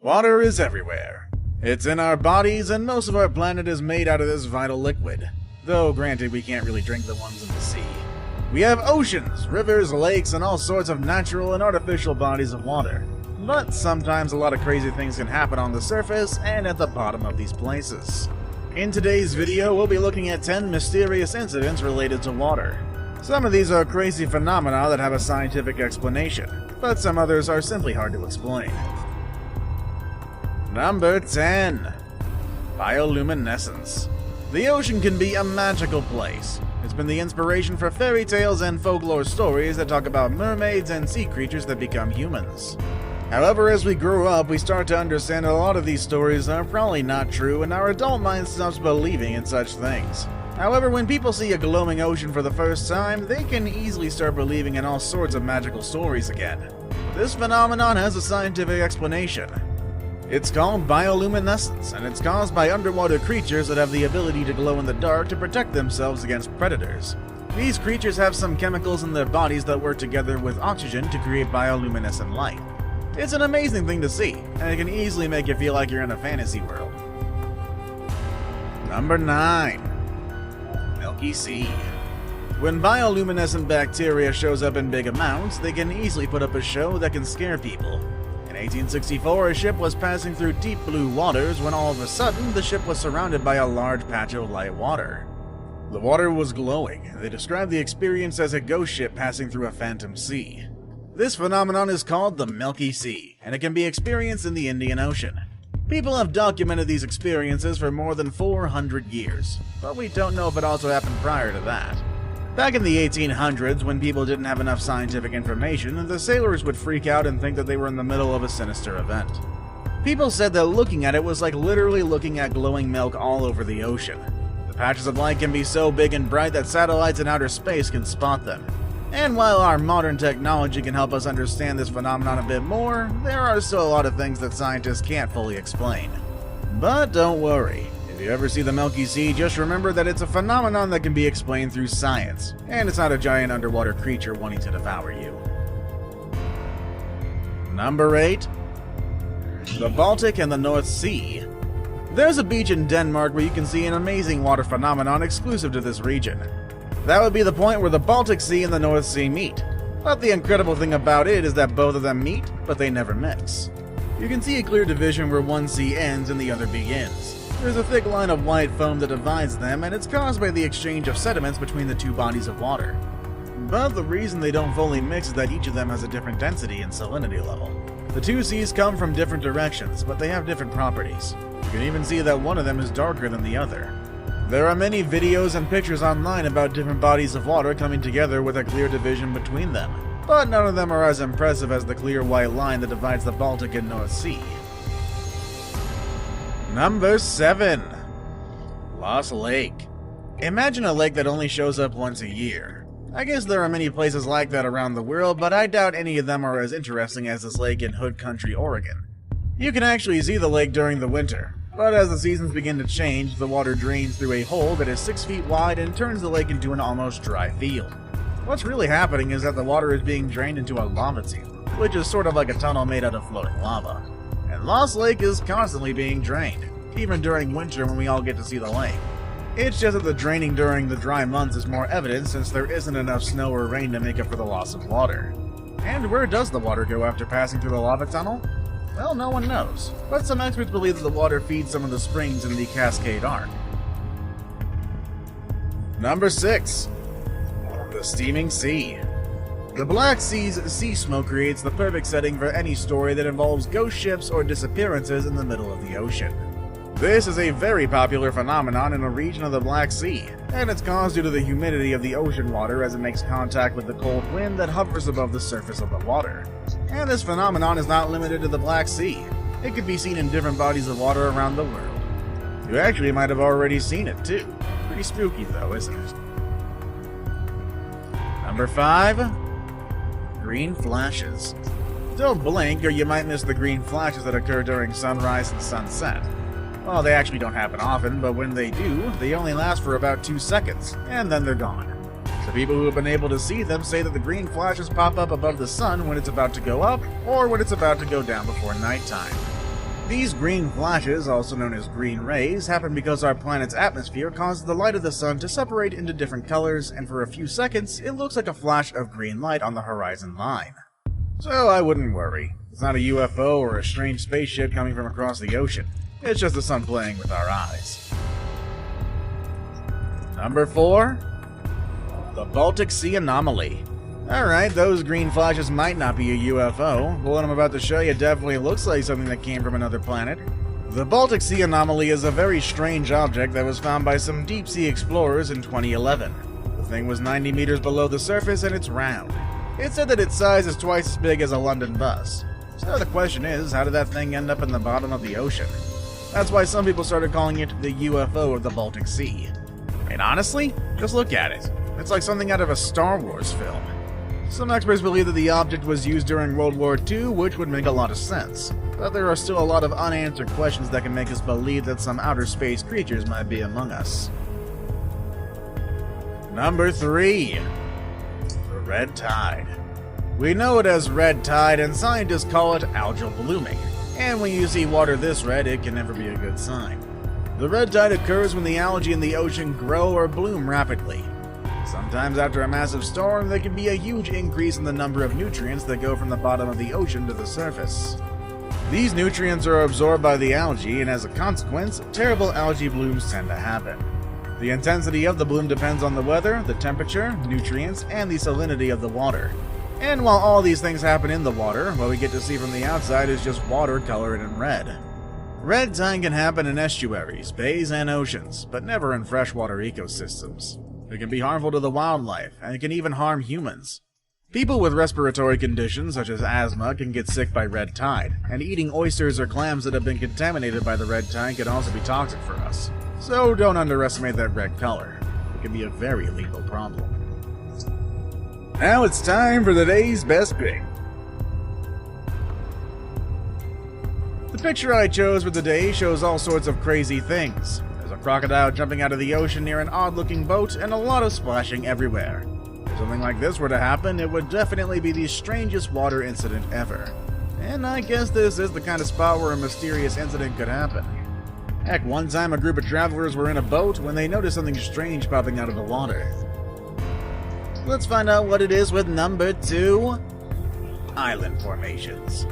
Water is everywhere. It's in our bodies, and most of our planet is made out of this vital liquid. Though, granted, we can't really drink the ones in the sea. We have oceans, rivers, lakes, and all sorts of natural and artificial bodies of water. But sometimes a lot of crazy things can happen on the surface and at the bottom of these places. In today's video, we'll be looking at 10 mysterious incidents related to water. Some of these are crazy phenomena that have a scientific explanation, but some others are simply hard to explain. Number 10. Bioluminescence. The ocean can be a magical place. It's been the inspiration for fairy tales and folklore stories that talk about mermaids and sea creatures that become humans. However, as we grow up, we start to understand a lot of these stories are probably not true, and our adult mind stops believing in such things. However, when people see a glowing ocean for the first time, they can easily start believing in all sorts of magical stories again. This phenomenon has a scientific explanation. It's called bioluminescence, and it's caused by underwater creatures that have the ability to glow in the dark to protect themselves against predators. These creatures have some chemicals in their bodies that work together with oxygen to create bioluminescent light. It's an amazing thing to see, and it can easily make you feel like you're in a fantasy world. Number 9. Milky Sea. When bioluminescent bacteria shows up in big amounts, they can easily put up a show that can scare people. In 1864, a ship was passing through deep blue waters when all of a sudden the ship was surrounded by a large patch of light water. The water was glowing, and they described the experience as a ghost ship passing through a phantom sea. This phenomenon is called the Milky Sea, and it can be experienced in the Indian Ocean. People have documented these experiences for more than 400 years, but we don't know if it also happened prior to that. Back in the 1800s, when people didn't have enough scientific information, the sailors would freak out and think that they were in the middle of a sinister event. People said that looking at it was like literally looking at glowing milk all over the ocean. The patches of light can be so big and bright that satellites in outer space can spot them. And while our modern technology can help us understand this phenomenon a bit more, there are still a lot of things that scientists can't fully explain. But don't worry. If you ever see the Milky Sea, just remember that it's a phenomenon that can be explained through science, and it's not a giant underwater creature wanting to devour you. Number 8. The Baltic and the North Sea. There's a beach in Denmark where you can see an amazing water phenomenon exclusive to this region. That would be the point where the Baltic Sea and the North Sea meet. But the incredible thing about it is that both of them meet, but they never mix. You can see a clear division where one sea ends and the other begins. There's a thick line of white foam that divides them, and it's caused by the exchange of sediments between the two bodies of water. But the reason they don't fully mix is that each of them has a different density and salinity level. The two seas come from different directions, but they have different properties. You can even see that one of them is darker than the other. There are many videos and pictures online about different bodies of water coming together with a clear division between them, but none of them are as impressive as the clear white line that divides the Baltic and North Sea. Number 7. Lost Lake. Imagine a lake that only shows up once a year. I guess there are many places like that around the world, but I doubt any of them are as interesting as this lake in Hood Country, Oregon. You can actually see the lake during the winter, but as the seasons begin to change, the water drains through a hole that is 6 feet wide and turns the lake into an almost dry field. What's really happening is that the water is being drained into a lava tube, which is sort of like a tunnel made out of floating lava. And Lost Lake is constantly being drained, even during winter when we all get to see the lake. It's just that the draining during the dry months is more evident since there isn't enough snow or rain to make up for the loss of water. And where does the water go after passing through the lava tunnel? Well, no one knows, but some experts believe that the water feeds some of the springs in the Cascade Arc. Number 6. The Steaming Sea. The Black Sea's sea smoke creates the perfect setting for any story that involves ghost ships or disappearances in the middle of the ocean. This is a very popular phenomenon in a region of the Black Sea, and it's caused due to the humidity of the ocean water as it makes contact with the cold wind that hovers above the surface of the water. And this phenomenon is not limited to the Black Sea. It could be seen in different bodies of water around the world. You actually might have already seen it too. Pretty spooky though, isn't it? Number 5. Green flashes. Don't blink or you might miss the green flashes that occur during sunrise and sunset. Well, they actually don't happen often, but when they do, they only last for about 2 seconds, and then they're gone. The people who have been able to see them say that the green flashes pop up above the sun when it's about to go up, or when it's about to go down before nighttime. These green flashes, also known as green rays, happen because our planet's atmosphere causes the light of the sun to separate into different colors, and for a few seconds, it looks like a flash of green light on the horizon line. So I wouldn't worry. It's not a UFO or a strange spaceship coming from across the ocean. It's just the sun playing with our eyes. Number 4. The Baltic Sea Anomaly. Alright, those green flashes might not be a UFO, but what I'm about to show you definitely looks like something that came from another planet. The Baltic Sea Anomaly is a very strange object that was found by some deep-sea explorers in 2011. The thing was 90 meters below the surface and it's round. It's said that its size is twice as big as a London bus. So the question is, how did that thing end up in the bottom of the ocean? That's why some people started calling it the UFO of the Baltic Sea. And honestly, just look at it. It's like something out of a Star Wars film. Some experts believe that the object was used during World War II, which would make a lot of sense. But there are still a lot of unanswered questions that can make us believe that some outer space creatures might be among us. Number 3. The Red Tide. We know it as red tide, and scientists call it algal blooming. And when you see water this red, it can never be a good sign. The red tide occurs when the algae in the ocean grow or bloom rapidly. Sometimes after a massive storm, there can be a huge increase in the number of nutrients that go from the bottom of the ocean to the surface. These nutrients are absorbed by the algae, and as a consequence, terrible algae blooms tend to happen. The intensity of the bloom depends on the weather, the temperature, nutrients, and the salinity of the water. And while all these things happen in the water, what we get to see from the outside is just water colored in red. Red tide can happen in estuaries, bays, and oceans, but never in freshwater ecosystems. It can be harmful to the wildlife, and it can even harm humans. People with respiratory conditions such as asthma can get sick by red tide, and eating oysters or clams that have been contaminated by the red tide can also be toxic for us. So don't underestimate that red color. It can be a very lethal problem. Now it's time for the day's best pick. The picture I chose for today shows all sorts of crazy things. There's a crocodile jumping out of the ocean near an odd-looking boat, and a lot of splashing everywhere. If something like this were to happen, it would definitely be the strangest water incident ever. And I guess this is the kind of spot where a mysterious incident could happen. Heck, one time a group of travelers were in a boat when they noticed something strange popping out of the water. Let's find out what it is with number 2. Island formations.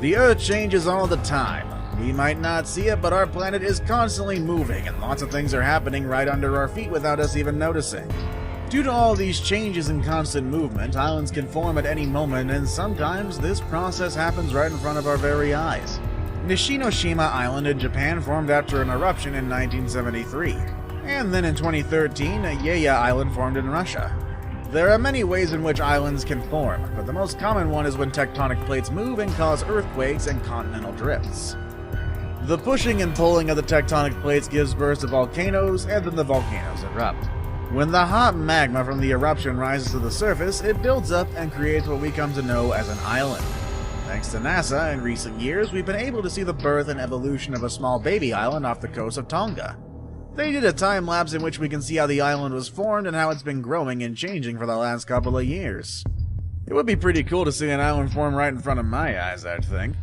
The Earth changes all the time. We might not see it, but our planet is constantly moving, and lots of things are happening right under our feet without us even noticing. Due to all these changes and constant movement, islands can form at any moment, and sometimes this process happens right in front of our very eyes. Nishinoshima Island in Japan formed after an eruption in 1973, and then in 2013, Yeya Island formed in Russia. There are many ways in which islands can form, but the most common one is when tectonic plates move and cause earthquakes and continental drifts. The pushing and pulling of the tectonic plates gives birth to volcanoes, and then the volcanoes erupt. When the hot magma from the eruption rises to the surface, it builds up and creates what we come to know as an island. Thanks to NASA, in recent years, we've been able to see the birth and evolution of a small baby island off the coast of Tonga. They did a time-lapse in which we can see how the island was formed and how it's been growing and changing for the last couple of years. It would be pretty cool to see an island form right in front of my eyes, I'd think.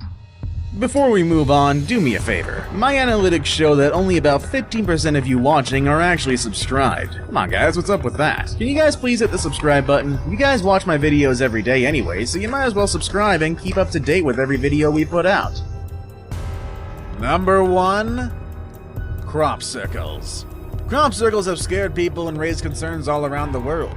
Before we move on, do me a favor. My analytics show that only about 15% of you watching are actually subscribed. Come on guys, what's up with that? Can you guys please hit the subscribe button? You guys watch my videos every day anyway, so you might as well subscribe and keep up to date with every video we put out. Number 1. Crop circles. Crop circles have scared people and raised concerns all around the world.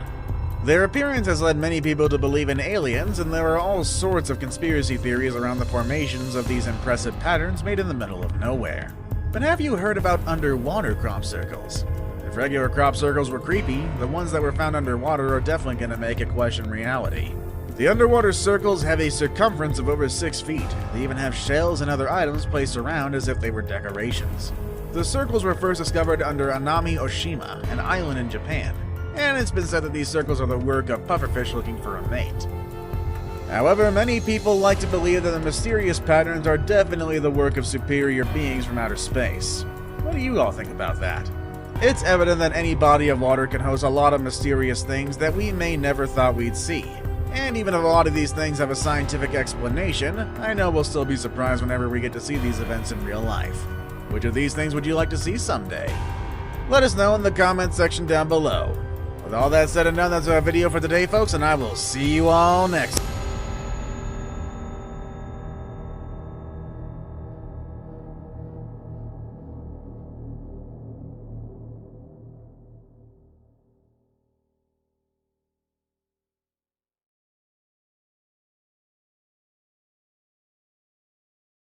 Their appearance has led many people to believe in aliens, and there are all sorts of conspiracy theories around the formations of these impressive patterns made in the middle of nowhere. But have you heard about underwater crop circles? If regular crop circles were creepy, the ones that were found underwater are definitely going to make it question reality. The underwater circles have a circumference of over 6 feet. They even have shells and other items placed around as if they were decorations. The circles were first discovered under Anami Oshima, an island in Japan, and it's been said that these circles are the work of pufferfish looking for a mate. However, many people like to believe that the mysterious patterns are definitely the work of superior beings from outer space. What do you all think about that? It's evident that any body of water can host a lot of mysterious things that we may never thought we'd see. And even if a lot of these things have a scientific explanation, I know we'll still be surprised whenever we get to see these events in real life. Which of these things would you like to see someday? Let us know in the comment section down below. With all that said and done, that's our video for today, folks, and I will see you all next time.